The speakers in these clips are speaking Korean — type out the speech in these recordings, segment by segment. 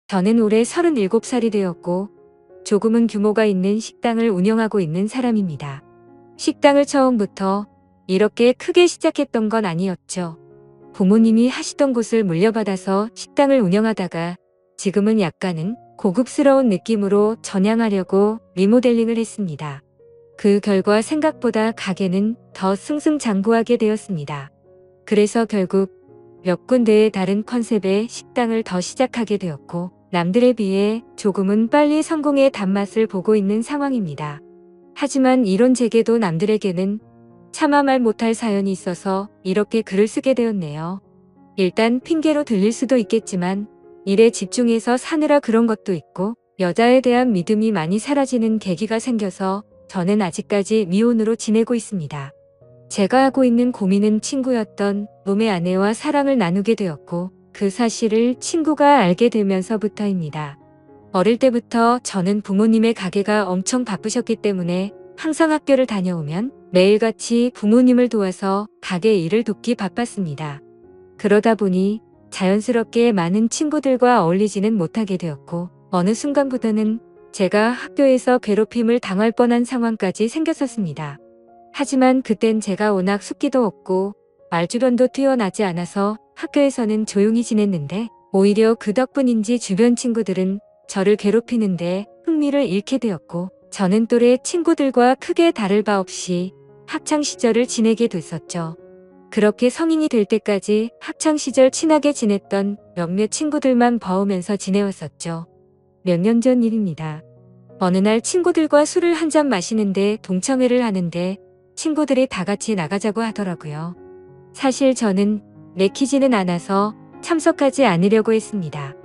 저는 올해 37살이 되었고 조금은 규모가 있는 식당을 운영하고 있는 사람입니다. 식당을 처음부터 이렇게 크게 시작했던 건 아니었죠. 부모님이 하시던 곳을 물려받아서 식당을 운영하다가 지금은 약간은 고급스러운 느낌으로 전향하려고 리모델링을 했습니다. 그 결과 생각보다 가게는 더 승승장구하게 되었습니다. 그래서 결국 몇 군데의 다른 컨셉의 식당을 더 시작하게 되었고 남들에 비해 조금은 빨리 성공의 단맛을 보고 있는 상황입니다. 하지만 이런 제게도 남들에게는 차마 말 못할 사연이 있어서 이렇게 글을 쓰게 되었네요. 일단 핑계로 들릴 수도 있겠지만 일에 집중해서 사느라 그런 것도 있고 여자에 대한 믿음이 많이 사라지는 계기가 생겨서 저는 아직까지 미혼으로 지내고 있습니다. 제가 하고 있는 고민은 친구였던 놈의 아내와 사랑을 나누게 되었고 그 사실을 친구가 알게 되면서부터입니다. 어릴 때부터 저는 부모님의 가게가 엄청 바쁘셨기 때문에 항상 학교를 다녀오면 매일같이 부모님을 도와서 가게 일을 돕기 바빴습니다. 그러다 보니 자연스럽게 많은 친구들과 어울리지는 못하게 되었고 어느 순간부터는 제가 학교에서 괴롭힘을 당할 뻔한 상황까지 생겼었습니다. 하지만 그땐 제가 워낙 숫기도 없고 말주변도 뛰어나지 않아서 학교에서는 조용히 지냈는데 오히려 그 덕분인지 주변 친구들은 저를 괴롭히는데 흥미를 잃게 되었고 저는 또래 친구들과 크게 다를 바 없이 학창시절을 지내게 됐었죠. 그렇게 성인이 될 때까지 학창시절 친하게 지냈던 몇몇 친구들만 봐오면서 지내왔었죠. 몇 년 전 일입니다. 어느 날 친구들과 술을 한 잔 마시는데 동창회를 하는데 친구들이 다 같이 나가자고 하더라고요. 사실 저는 내키지는 않아서 참석하지 않으려고 했습니다.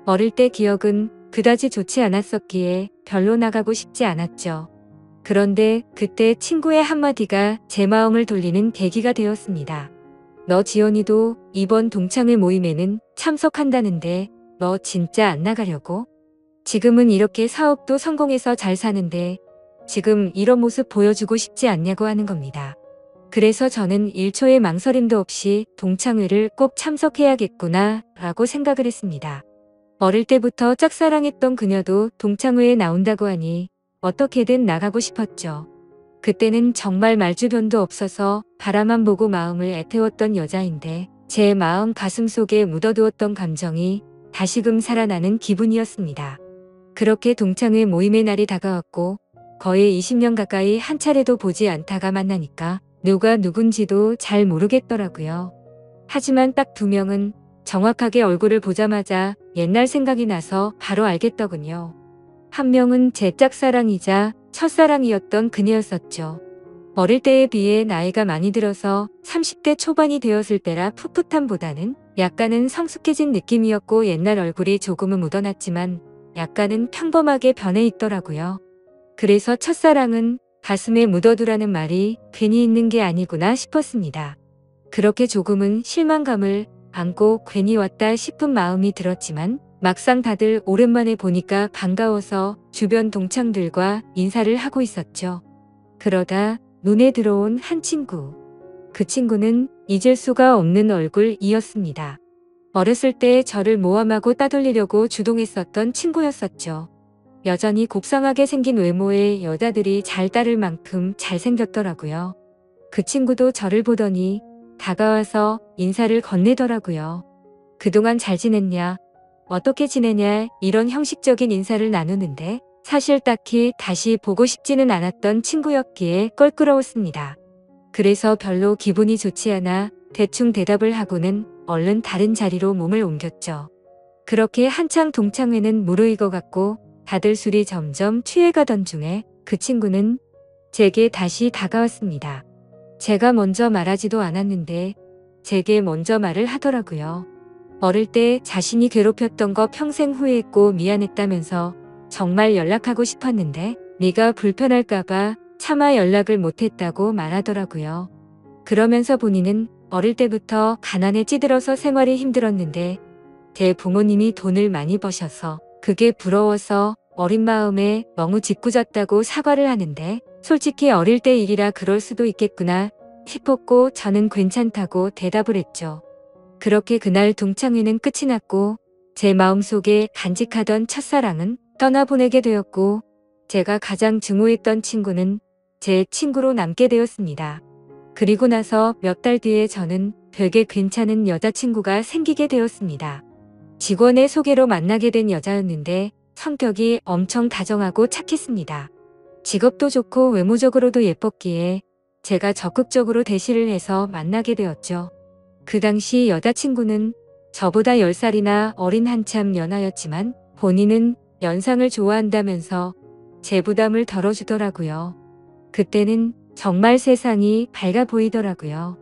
어릴 때 기억은 그다지 좋지 않았었기에 별로 나가고 싶지 않았죠. 그런데 그때 친구의 한마디가 제 마음을 돌리는 계기가 되었습니다. 너 지연이도 이번 동창회 모임에는 참석한다는데 너 진짜 안 나가려고? 지금은 이렇게 사업도 성공해서 잘 사는데 지금 이런 모습 보여주고 싶지 않냐고 하는 겁니다. 그래서 저는 1초의 망설임도 없이 동창회를 꼭 참석해야겠구나 라고 생각을 했습니다. 어릴 때부터 짝사랑했던 그녀도 동창회에 나온다고 하니 어떻게든 나가고 싶었죠. 그때는 정말 말주변도 없어서 바라만 보고 마음을 애태웠던 여자인데 제 마음 가슴 속에 묻어두었던 감정이 다시금 살아나는 기분이었습니다. 그렇게 동창회 모임의 날이 다가왔고 거의 20년 가까이 한 차례도 보지 않다가 만나니까 누가 누군지도 잘 모르겠더라고요. 하지만 딱 2명은 정확하게 얼굴을 보자마자 옛날 생각이 나서 바로 알겠더군요. 한 명은 제 짝사랑이자 첫사랑이었던 그녀였었죠. 어릴 때에 비해 나이가 많이 들어서 30대 초반이 되었을 때라 풋풋함보다는 약간은 성숙해진 느낌이었고 옛날 얼굴이 조금은 묻어났지만 약간은 평범하게 변해 있더라고요. 그래서 첫사랑은 가슴에 묻어두라는 말이 괜히 있는 게 아니구나 싶었습니다. 그렇게 조금은 실망감을 안고 괜히 왔다 싶은 마음이 들었지만 막상 다들 오랜만에 보니까 반가워서 주변 동창들과 인사를 하고 있었죠. 그러다 눈에 들어온 한 친구. 그 친구는 잊을 수가 없는 얼굴이었습니다. 어렸을 때 저를 모함하고 따돌리려고 주동했었던 친구였었죠. 여전히 곱상하게 생긴 외모에 여자들이 잘 따를 만큼 잘생겼더라고요. 그 친구도 저를 보더니 다가와서 인사를 건네더라고요. 그동안 잘 지냈냐? 어떻게 지내냐? 이런 형식적인 인사를 나누는데 사실 딱히 다시 보고 싶지는 않았던 친구였기에 껄끄러웠습니다. 그래서 별로 기분이 좋지 않아 대충 대답을 하고는 얼른 다른 자리로 몸을 옮겼죠. 그렇게 한창 동창회는 무르익어갔고 다들 술이 점점 취해가던 중에 그 친구는 제게 다시 다가왔습니다. 제가 먼저 말하지도 않았는데 제게 먼저 말을 하더라고요. 어릴 때 자신이 괴롭혔던 거 평생 후회했고 미안했다면서 정말 연락하고 싶었는데 네가 불편할까봐 차마 연락을 못했다고 말하더라고요. 그러면서 본인은 어릴 때부터 가난에 찌들어서 생활이 힘들었는데 제 부모님이 돈을 많이 버셔서 그게 부러워서 어린 마음에 너무 짓궂었다고 사과를 하는데 솔직히 어릴 때 일이라 그럴 수도 있겠구나 싶었고 저는 괜찮다고 대답을 했죠. 그렇게 그날 동창회는 끝이 났고 제 마음속에 간직하던 첫사랑은 떠나보내게 되었고 제가 가장 증오했던 친구는 제 친구로 남게 되었습니다. 그리고 나서 몇 달 뒤에 저는 되게 괜찮은 여자친구가 생기게 되었습니다. 직원의 소개로 만나게 된 여자였는데 성격이 엄청 다정하고 착했습니다. 직업도 좋고 외모적으로도 예뻤기에 제가 적극적으로 대시를 해서 만나게 되었죠. 그 당시 여자친구는 저보다 10살이나 어린 한참 연하였지만 본인은 연상을 좋아한다면서 제 부담을 덜어주더라고요. 그때는 정말 세상이 밝아 보이더라고요.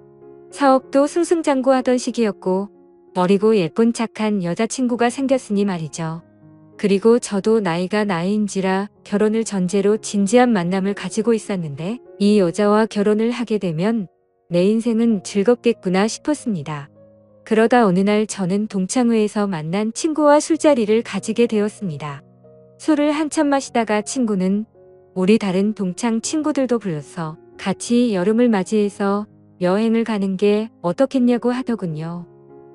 사업도 승승장구하던 시기였고 어리고 예쁜 착한 여자친구가 생겼으니 말이죠. 그리고 저도 나이가 나이인지라 결혼을 전제로 진지한 만남을 가지고 있었는데 이 여자와 결혼을 하게 되면 내 인생은 즐겁겠구나 싶었습니다. 그러다 어느 날 저는 동창회에서 만난 친구와 술자리를 가지게 되었습니다. 술을 한참 마시다가 친구는 우리 다른 동창 친구들도 불러서 같이 여름을 맞이해서 여행을 가는 게 어떻겠냐고 하더군요.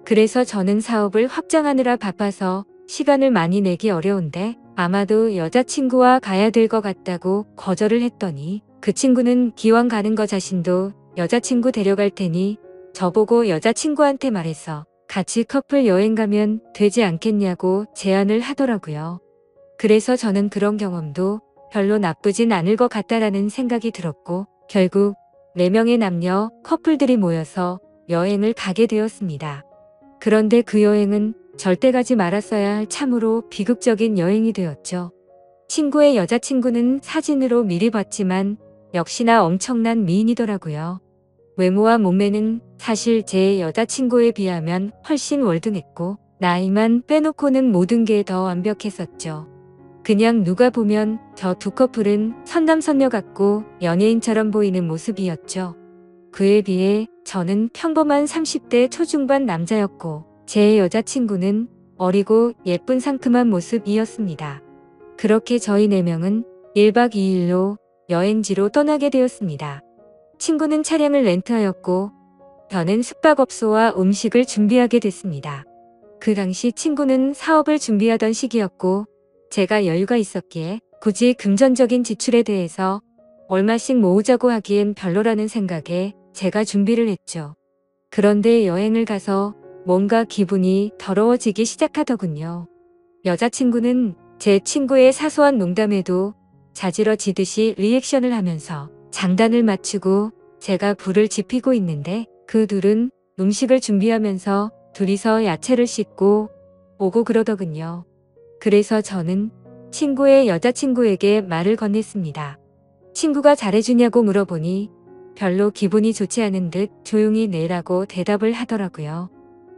그래서 저는 사업을 확장하느라 바빠서 시간을 많이 내기 어려운데 아마도 여자친구와 가야 될 것 같다고 거절을 했더니 그 친구는 기왕 가는 거 자신도 여자친구 데려갈 테니 저보고 여자친구한테 말해서 같이 커플 여행 가면 되지 않겠냐고 제안을 하더라고요. 그래서 저는 그런 경험도 별로 나쁘진 않을 것 같다라는 생각이 들었고 결국 4명의 남녀 커플들이 모여서 여행을 가게 되었습니다. 그런데 그 여행은 절대 가지 말았어야 할 참으로 비극적인 여행이 되었죠. 친구의 여자친구는 사진으로 미리 봤지만 역시나 엄청난 미인이더라고요. 외모와 몸매는 사실 제 여자친구에 비하면 훨씬 월등했고 나이만 빼놓고는 모든 게 더 완벽했었죠. 그냥 누가 보면 저 두 커플은 선남선녀 같고 연예인처럼 보이는 모습이었죠. 그에 비해 저는 평범한 30대 초중반 남자였고 제 여자친구는 어리고 예쁜 상큼한 모습이었습니다. 그렇게 저희 4명은 1박 2일로 여행지로 떠나게 되었습니다. 친구는 차량을 렌트하였고 저는 숙박업소와 음식을 준비하게 됐습니다. 그 당시 친구는 사업을 준비하던 시기였고 제가 여유가 있었기에 굳이 금전적인 지출에 대해서 얼마씩 모으자고 하기엔 별로라는 생각에 제가 준비를 했죠. 그런데 여행을 가서 뭔가 기분이 더러워지기 시작하더군요. 여자친구는 제 친구의 사소한 농담에도 자지러지듯이 리액션을 하면서 장단을 맞추고 제가 불을 지피고 있는데 그 둘은 음식을 준비하면서 둘이서 야채를 씻고 오고 그러더군요. 그래서 저는 친구의 여자친구에게 말을 건넸습니다. 친구가 잘해주냐고 물어보니 별로 기분이 좋지 않은 듯 조용히 내라고 대답을 하더라고요.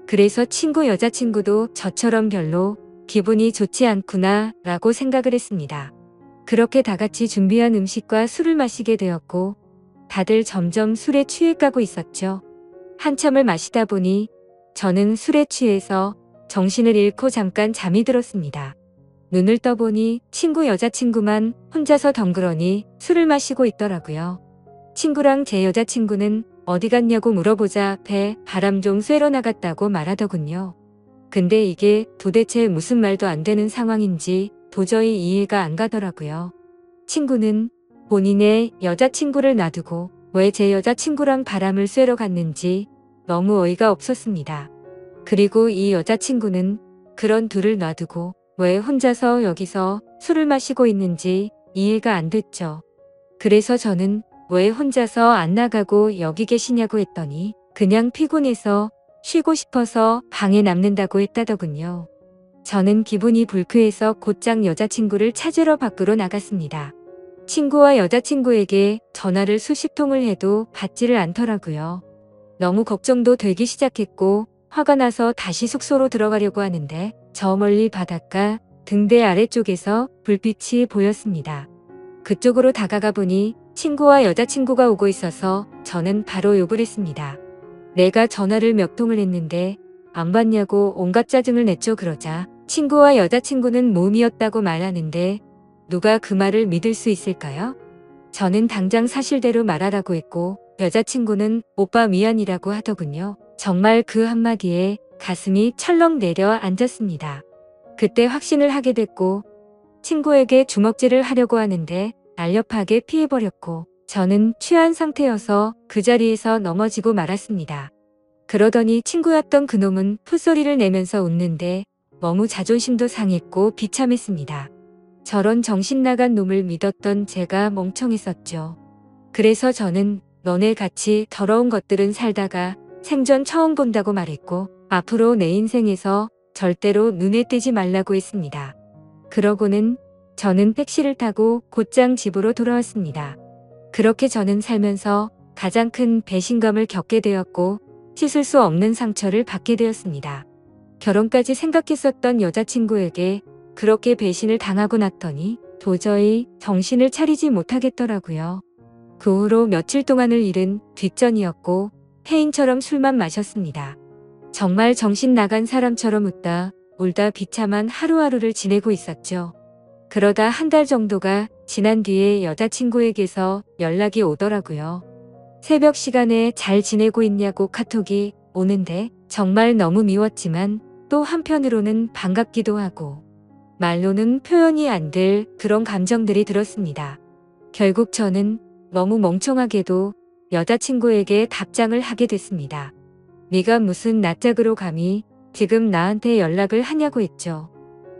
그래서 친구 여자친구도 저처럼 별로 기분이 좋지 않구나 라고 생각을 했습니다. 그렇게 다 같이 준비한 음식과 술을 마시게 되었고 다들 점점 술에 취해가고 있었죠. 한참을 마시다 보니 저는 술에 취해서 정신을 잃고 잠깐 잠이 들었습니다. 눈을 떠보니 친구 여자친구만 혼자서 덩그러니 술을 마시고 있더라고요. 친구랑 제 여자친구는 어디 갔냐고 물어보자 배 바람 좀 쐬러 나갔다고 말하더군요. 근데 이게 도대체 무슨 말도 안 되는 상황인지 도저히 이해가 안 가더라고요. 친구는 본인의 여자친구를 놔두고 왜 제 여자친구랑 바람을 쐬러 갔는지 너무 어이가 없었습니다. 그리고 이 여자친구는 그런 둘을 놔두고 왜 혼자서 여기서 술을 마시고 있는지 이해가 안 됐죠. 그래서 저는 왜 혼자서 안 나가고 여기 계시냐고 했더니 그냥 피곤해서 쉬고 싶어서 방에 남는다고 했다더군요. 저는 기분이 불쾌해서 곧장 여자친구를 찾으러 밖으로 나갔습니다. 친구와 여자친구에게 전화를 수십 통을 해도 받지를 않더라고요. 너무 걱정도 되기 시작했고 화가 나서 다시 숙소로 들어가려고 하는데 저 멀리 바닷가 등대 아래쪽에서 불빛이 보였습니다. 그쪽으로 다가가 보니 친구와 여자친구가 오고 있어서 저는 바로 욕을 했습니다. 내가 전화를 몇 통을 했는데 안 받냐고 온갖 짜증을 냈죠. 그러자 친구와 여자친구는 모험이었다고 말하는데 누가 그 말을 믿을 수 있을까요? 저는 당장 사실대로 말하라고 했고 여자친구는 오빠 미안이라고 하더군요. 정말 그 한마디에 가슴이 철렁 내려앉았습니다. 그때 확신을 하게 됐고 친구에게 주먹질을 하려고 하는데 날렵하게 피해버렸고 저는 취한 상태여서 그 자리에서 넘어지고 말았습니다. 그러더니 친구였던 그놈은 풋소리를 내면서 웃는데 너무 자존심도 상했고 비참했습니다. 저런 정신 나간 놈을 믿었던 제가 멍청했었죠. 그래서 저는 너네 같이 더러운 것들은 살다가 생전 처음 본다고 말했고 앞으로 내 인생에서 절대로 눈에 띄지 말라고 했습니다. 그러고는 저는 택시를 타고 곧장 집으로 돌아왔습니다. 그렇게 저는 살면서 가장 큰 배신감을 겪게 되었고 씻을 수 없는 상처를 받게 되었습니다. 결혼까지 생각했었던 여자친구에게 그렇게 배신을 당하고 났더니 도저히 정신을 차리지 못하겠더라고요. 그 후로 며칠 동안을 잃은 뒷전이었고 해인처럼 술만 마셨습니다. 정말 정신 나간 사람처럼 웃다 울다 비참한 하루하루를 지내고 있었죠. 그러다 한 달 정도가 지난 뒤에 여자친구에게서 연락이 오더라고요. 새벽 시간에 잘 지내고 있냐고 카톡이 오는데 정말 너무 미웠지만 또 한편으로는 반갑기도 하고 말로는 표현이 안 될 그런 감정들이 들었습니다. 결국 저는 너무 멍청하게도 여자친구에게 답장을 하게 됐습니다. 네가 무슨 낯짝으로 감히 지금 나한테 연락을 하냐고 했죠.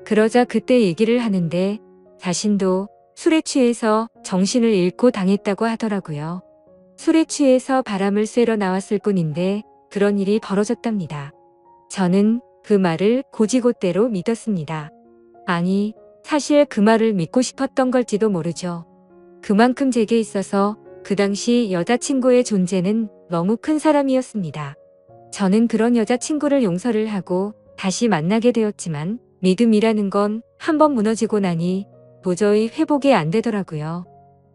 그러자 그때 얘기를 하는데 자신도 술에 취해서 정신을 잃고 당했다고 하더라고요. 술에 취해서 바람을 쐬러 나왔을 뿐인데 그런 일이 벌어졌답니다. 저는 그 말을 곧이곧대로 믿었습니다. 아니, 사실 그 말을 믿고 싶었던 걸지도 모르죠. 그만큼 제게 있어서 그 당시 여자친구의 존재는 너무 큰 사람이었습니다. 저는 그런 여자친구를 용서를 하고 다시 만나게 되었지만 믿음이라는 건 한번 무너지고 나니 도저히 회복이 안 되더라고요.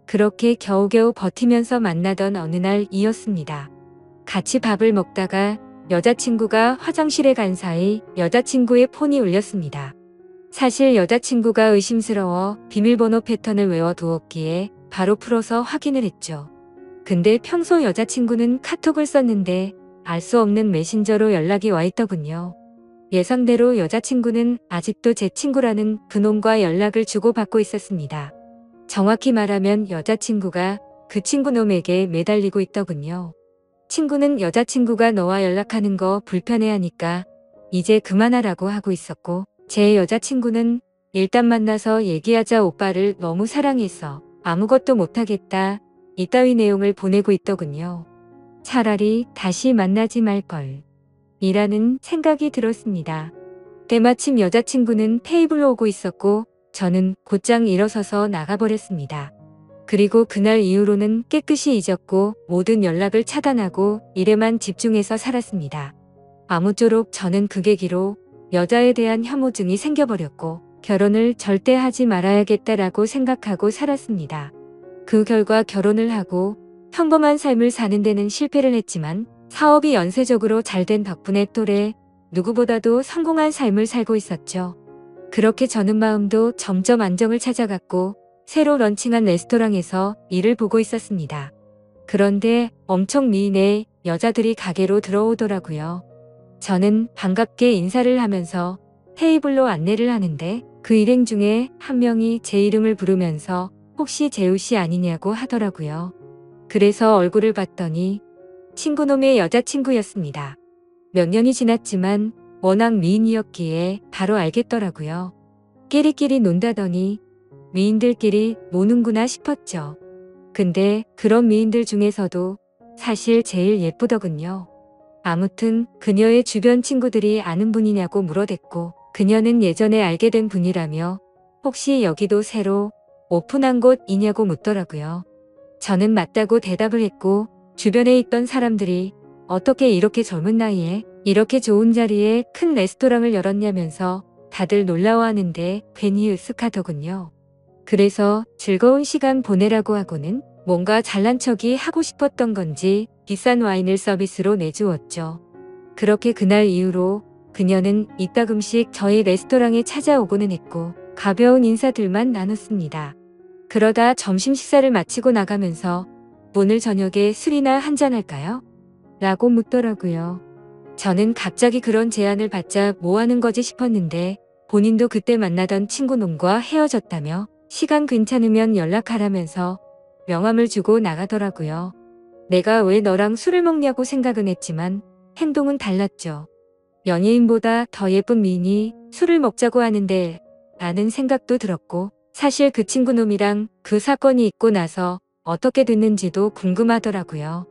그렇게 겨우겨우 버티면서 만나던 어느 날이었습니다. 같이 밥을 먹다가 여자친구가 화장실에 간 사이 여자친구의 폰이 울렸습니다. 사실 여자친구가 의심스러워 비밀번호 패턴을 외워두었기에 바로 풀어서 확인을 했죠. 근데 평소 여자친구는 카톡을 썼는데 알 수 없는 메신저로 연락이 와 있더군요. 예상대로 여자친구는 아직도 제 친구라는 그놈과 연락을 주고받고 있었습니다. 정확히 말하면 여자친구가 그 친구놈에게 매달리고 있더군요. 친구는 여자친구가 너와 연락하는 거 불편해하니까 이제 그만하라고 하고 있었고 제 여자친구는 일단 만나서 얘기하자 오빠를 너무 사랑해서 아무것도 못하겠다 이따위 내용을 보내고 있더군요. 차라리 다시 만나지 말걸 이라는 생각이 들었습니다. 때마침 여자친구는 테이블로 오고 있었고 저는 곧장 일어서서 나가버렸습니다. 그리고 그날 이후로는 깨끗이 잊었고 모든 연락을 차단하고 일에만 집중해서 살았습니다. 아무쪼록 저는 그 계기로 여자에 대한 혐오증이 생겨버렸고 결혼을 절대 하지 말아야겠다라고 생각하고 살았습니다. 그 결과 결혼을 하고 평범한 삶을 사는 데는 실패를 했지만 사업이 연쇄적으로 잘된 덕분에 또래 누구보다도 성공한 삶을 살고 있었죠. 그렇게 저는 마음도 점점 안정을 찾아갔고 새로 런칭한 레스토랑에서 일을 보고 있었습니다. 그런데 엄청 미인의 여자들이 가게로 들어오더라고요. 저는 반갑게 인사를 하면서 테이블로 안내를 하는데 그 일행 중에 한 명이 제 이름을 부르면서 혹시 재우 씨 아니냐고 하더라고요. 그래서 얼굴을 봤더니 친구놈의 여자친구였습니다. 몇 년이 지났지만 워낙 미인이었기에 바로 알겠더라고요. 끼리끼리 논다더니 미인들끼리 노는구나 싶었죠. 근데 그런 미인들 중에서도 사실 제일 예쁘더군요. 아무튼 그녀의 주변 친구들이 아는 분이냐고 물어댔고 그녀는 예전에 알게 된 분이라며 혹시 여기도 새로 오픈한 곳이냐고 묻더라고요. 저는 맞다고 대답을 했고 주변에 있던 사람들이 어떻게 이렇게 젊은 나이에 이렇게 좋은 자리에 큰 레스토랑을 열었냐면서 다들 놀라워하는데 괜히 으쓱하더군요. 그래서 즐거운 시간 보내라고 하고는 뭔가 잘난 척이 하고 싶었던 건지 비싼 와인을 서비스로 내주었죠. 그렇게 그날 이후로 그녀는 이따금씩 저희 레스토랑에 찾아오고는 했고 가벼운 인사들만 나눴습니다. 그러다 점심 식사를 마치고 나가면서 오늘 저녁에 술이나 한잔 할까요? 라고 묻더라고요. 저는 갑자기 그런 제안을 받자 뭐 하는 거지 싶었는데 본인도 그때 만나던 친구놈과 헤어졌다며 시간 괜찮으면 연락하라면서 명함을 주고 나가더라고요. 내가 왜 너랑 술을 먹냐고 생각은 했지만 행동은 달랐죠. 연예인보다 더 예쁜 미인이 술을 먹자고 하는데 라는 생각도 들었고, 사실 그 친구놈이랑 그 사건이 있고 나서 어떻게 됐는지도 궁금하더라고요.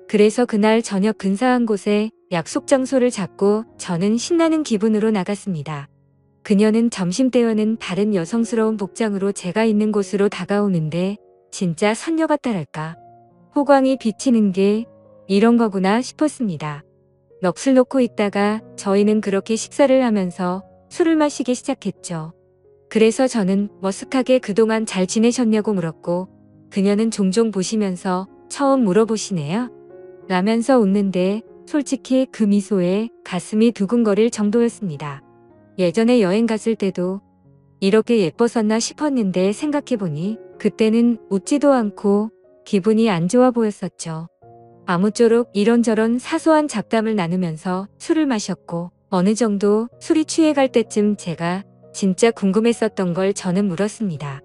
그래서 그날 저녁 근사한 곳에 약속 장소를 잡고 저는 신나는 기분으로 나갔습니다. 그녀는 점심때와는 다른 여성스러운 복장으로 제가 있는 곳으로 다가오는데 진짜 선녀 같다랄까. 호광이 비치는 게 이런 거구나 싶었습니다. 넋을 놓고 있다가 저희는 그렇게 식사를 하면서 술을 마시기 시작했죠. 그래서 저는 머쓱하게 그동안 잘 지내셨냐고 물었고, 그녀는 종종 보시면서 처음 물어보시네요 라면서 웃는데 솔직히 그 미소에 가슴이 두근거릴 정도였습니다. 예전에 여행 갔을 때도 이렇게 예뻤었나 싶었는데 생각해보니 그때는 웃지도 않고 기분이 안 좋아 보였었죠. 아무쪼록 이런저런 사소한 잡담을 나누면서 술을 마셨고, 어느 정도 술이 취해갈 때쯤 제가 진짜 궁금했었던 걸 저는 물었습니다.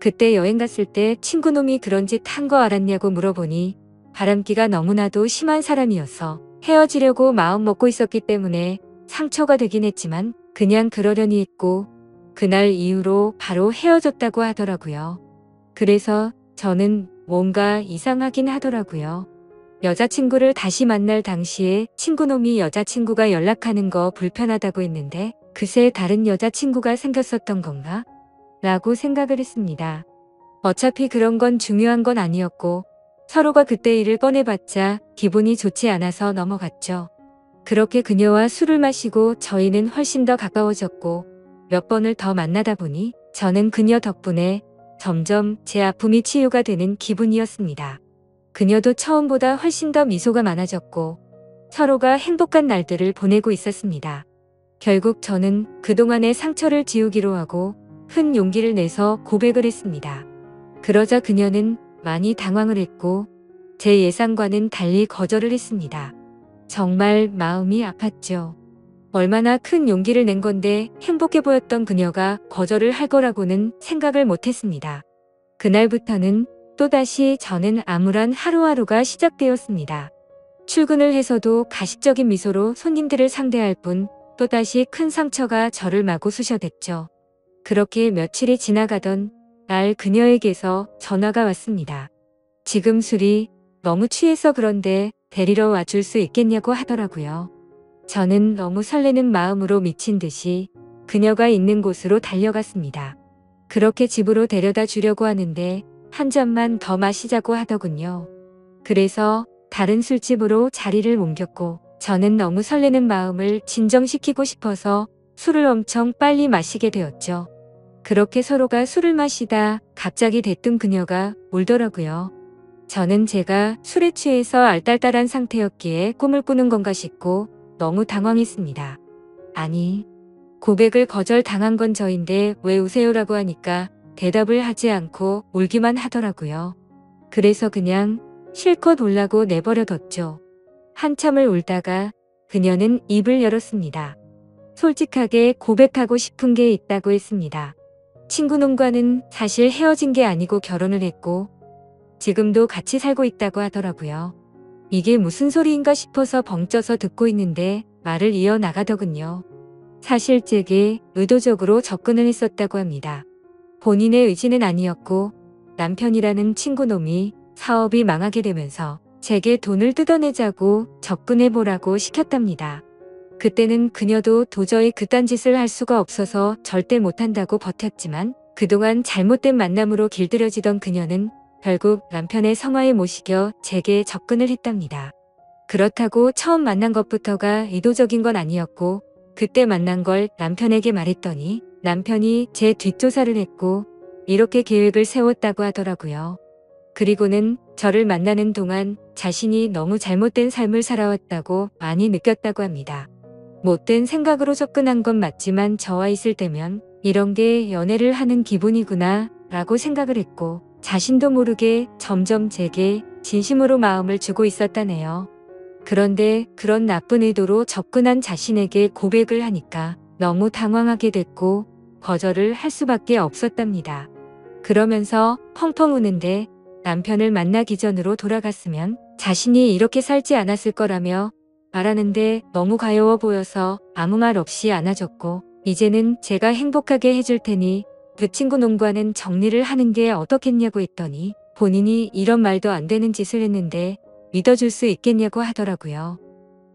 그때 여행 갔을 때 친구놈이 그런 짓 한 거 알았냐고 물어보니 바람기가 너무나도 심한 사람이어서 헤어지려고 마음 먹고 있었기 때문에 상처가 되긴 했지만 그냥 그러려니 했고, 그날 이후로 바로 헤어졌다고 하더라고요. 그래서 저는 뭔가 이상하긴 하더라고요. 여자친구를 다시 만날 당시에 친구놈이 여자친구가 연락하는 거 불편하다고 했는데 그새 다른 여자친구가 생겼었던 건가? 라고 생각을 했습니다. 어차피 그런 건 중요한 건 아니었고 서로가 그때 일을 꺼내봤자 기분이 좋지 않아서 넘어갔죠. 그렇게 그녀와 술을 마시고 저희는 훨씬 더 가까워졌고 몇 번을 더 만나다 보니 저는 그녀 덕분에 점점 제 아픔이 치유가 되는 기분이었습니다. 그녀도 처음보다 훨씬 더 미소가 많아졌고 서로가 행복한 날들을 보내고 있었습니다. 결국 저는 그동안의 상처를 지우기로 하고 큰 용기를 내서 고백을 했습니다. 그러자 그녀는 많이 당황을 했고 제 예상과는 달리 거절을 했습니다. 정말 마음이 아팠죠. 얼마나 큰 용기를 낸 건데 행복해 보였던 그녀가 거절을 할 거라고는 생각을 못했습니다. 그날부터는 또다시 저는 암울한 하루하루가 시작되었습니다. 출근을 해서도 가식적인 미소로 손님들을 상대할 뿐 또다시 큰 상처가 저를 마구 쑤셔댔죠. 그렇게 며칠이 지나가던 날 그녀에게서 전화가 왔습니다. 지금 술이 너무 취해서 그런데 데리러 와줄 수 있겠냐고 하더라고요. 저는 너무 설레는 마음으로 미친 듯이 그녀가 있는 곳으로 달려갔습니다. 그렇게 집으로 데려다 주려고 하는데 한 잔만 더 마시자고 하더군요. 그래서 다른 술집으로 자리를 옮겼고 저는 너무 설레는 마음을 진정시키고 싶어서 술을 엄청 빨리 마시게 되었죠. 그렇게 서로가 술을 마시다 갑자기 대뜸 그녀가 울더라고요. 저는 제가 술에 취해서 알딸딸한 상태였기에 꿈을 꾸는 건가 싶고 너무 당황했습니다. 아니, 고백을 거절당한 건 저인데 왜 우세요라고 하니까 대답을 하지 않고 울기만 하더라고요. 그래서 그냥 실컷 울라고 내버려뒀죠. 한참을 울다가 그녀는 입을 열었습니다. 솔직하게 고백하고 싶은 게 있다고 했습니다. 친구놈과는 사실 헤어진 게 아니고 결혼을 했고 지금도 같이 살고 있다고 하더라고요. 이게 무슨 소리인가 싶어서 벙쪄서 듣고 있는데 말을 이어나가더군요. 사실 제게 의도적으로 접근을 했었다고 합니다. 본인의 의지는 아니었고 남편이라는 친구놈이 사업이 망하게 되면서 제게 돈을 뜯어내자고 접근해보라고 시켰답니다. 그때는 그녀도 도저히 그딴 짓을 할 수가 없어서 절대 못한다고 버텼지만 그동안 잘못된 만남으로 길들여지던 그녀는 결국 남편의 성화에 모시겨 제게 접근을 했답니다. 그렇다고 처음 만난 것부터가 의도적인 건 아니었고 그때 만난 걸 남편에게 말했더니 남편이 제 뒷조사를 했고 이렇게 계획을 세웠다고 하더라고요. 그리고는 저를 만나는 동안 자신이 너무 잘못된 삶을 살아왔다고 많이 느꼈다고 합니다. 못된 생각으로 접근한 건 맞지만 저와 있을 때면 이런 게 연애를 하는 기분이구나 라고 생각을 했고 자신도 모르게 점점 제게 진심으로 마음을 주고 있었다네요. 그런데 그런 나쁜 의도로 접근한 자신에게 고백을 하니까 너무 당황하게 됐고 거절을 할 수밖에 없었답니다. 그러면서 펑펑 우는데 남편을 만나기 전으로 돌아갔으면 자신이 이렇게 살지 않았을 거라며 말하는데 너무 가여워 보여서 아무 말 없이 안아줬고 이제는 제가 행복하게 해줄 테니 그 친구 놈과는 정리를 하는 게 어떻겠냐고 했더니 본인이 이런 말도 안 되는 짓을 했는데 믿어줄 수 있겠냐고 하더라고요.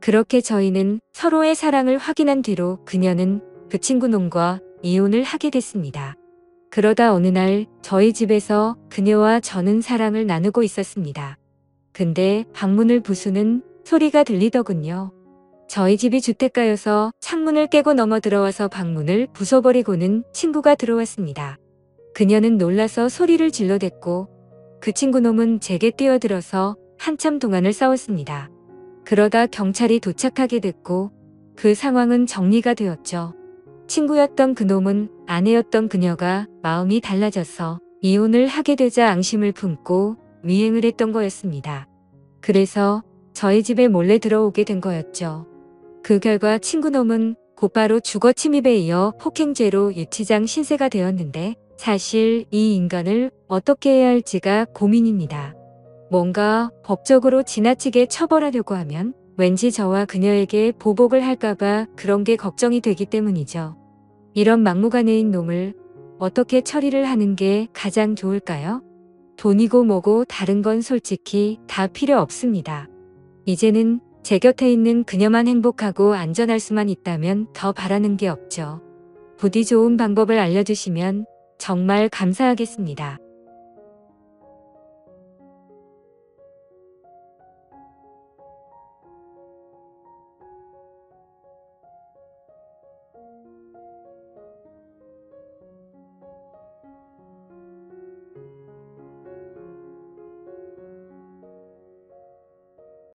그렇게 저희는 서로의 사랑을 확인한 뒤로 그녀는 그 친구 놈과 이혼을 하게 됐습니다. 그러다 어느 날 저희 집에서 그녀와 저는 사랑을 나누고 있었습니다. 근데 방문을 부수는 소리가 들리더군요. 저희 집이 주택가여서 창문을 깨고 넘어 들어와서 방문을 부숴버리고는 친구가 들어왔습니다. 그녀는 놀라서 소리를 질러댔고 그 친구 놈은 제게 뛰어들어서 한참 동안을 싸웠습니다. 그러다 경찰이 도착하게 됐고 그 상황은 정리가 되었죠. 친구였던 그 놈은 아내였던 그녀가 마음이 달라져서 이혼을 하게 되자 앙심을 품고 미행을 했던 거였습니다. 그래서 저희 집에 몰래 들어오게 된 거였죠. 그 결과 친구 놈은 곧바로 주거 침입에 이어 폭행죄로 유치장 신세가 되었는데 사실 이 인간을 어떻게 해야 할지가 고민입니다. 뭔가 법적으로 지나치게 처벌하려고 하면 왠지 저와 그녀에게 보복을 할까봐 그런 게 걱정이 되기 때문이죠. 이런 막무가내인 놈을 어떻게 처리를 하는 게 가장 좋을까요? 돈이고 뭐고 다른 건 솔직히 다 필요 없습니다. 이제는 제 곁에 있는 그녀만 행복하고 안전할 수만 있다면 더 바라는 게 없죠. 부디 좋은 방법을 알려주시면 정말 감사하겠습니다.